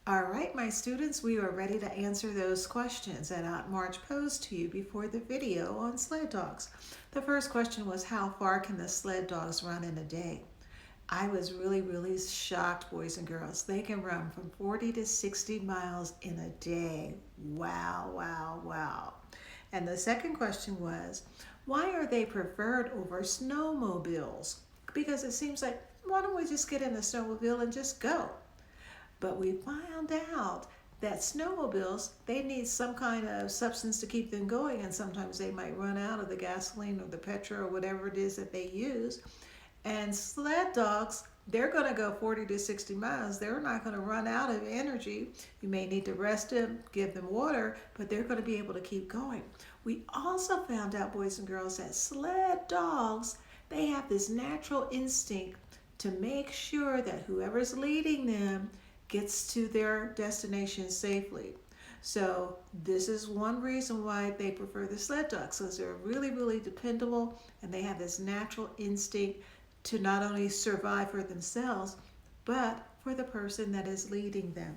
All right, my students, we are ready to answer those questions that Aunt March posed to you before the video on sled dogs. The first question was, how far can the sled dogs run in a day? I was really shocked, boys and girls. They can run from 40 to 60 miles in a day. Wow, wow, wow. And the second question was, why are they preferred over snowmobiles? Because it seems like, why don't we just get in the snowmobile and just go? But we found out that snowmobiles, they need some kind of substance to keep them going, and sometimes they might run out of the gasoline or the petrol or whatever it is that they use. And sled dogs, they're going to go 40 to 60 miles. They're not going to run out of energy. You may need to rest them, give them water, but they're going to be able to keep going. We also found out, boys and girls, that sled dogs, they have this natural instinct to make sure that whoever's leading them gets to their destination safely. So this is one reason why they prefer the sled dogs, because they're really dependable and they have this natural instinct to not only survive for themselves, but for the person that is leading them.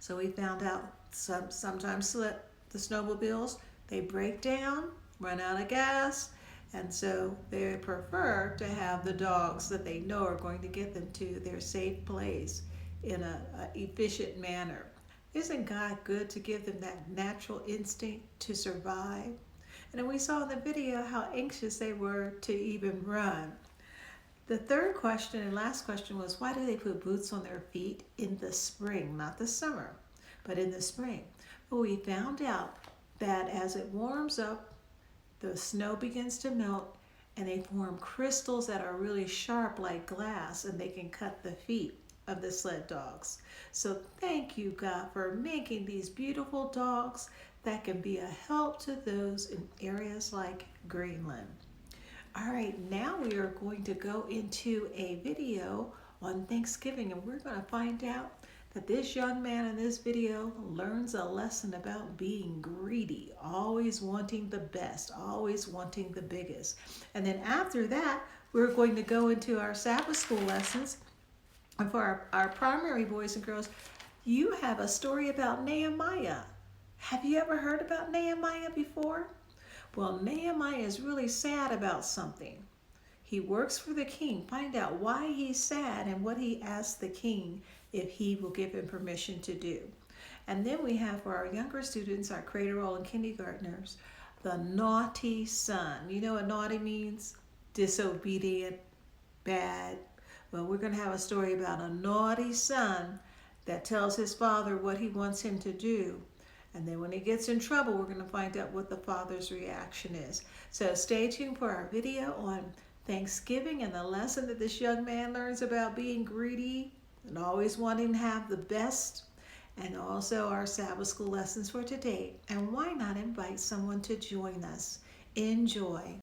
So we found out sometimes the snowmobiles, they break down, run out of gas, and so they prefer to have the dogs that they know are going to get them to their safe place in an efficient manner. Isn't God good to give them that natural instinct to survive? And then we saw in the video how anxious they were to even run. The third question and last question was, why do they put boots on their feet in the spring, not the summer, but in the spring? Well, we found out that as it warms up, the snow begins to melt and they form crystals that are really sharp like glass, and they can cut the feet of the sled dogs. So thank you, God, for making these beautiful dogs that can be a help to those in areas like Greenland. All right, now we are going to go into a video on Thanksgiving, and we're going to find out that this young man in this video learns a lesson about being greedy, always wanting the best, always wanting the biggest. And then after that, we're going to go into our Sabbath school lessons. And for our primary boys and girls, you have a story about Nehemiah. Have you ever heard about Nehemiah before? Well, Nehemiah is really sad about something. He works for the king. Find out why he's sad and what he asks the king if he will give him permission to do. And then we have for our younger students, our cradle roll and kindergartners, the naughty son. You know what naughty means? Disobedient, bad. Well, we're going to have a story about a naughty son that tells his father what he wants him to do. And then when he gets in trouble, we're going to find out what the father's reaction is. So stay tuned for our video on Thanksgiving and the lesson that this young man learns about being greedy and always wanting to have the best, and also our Sabbath school lessons for today. And why not invite someone to join us? Enjoy.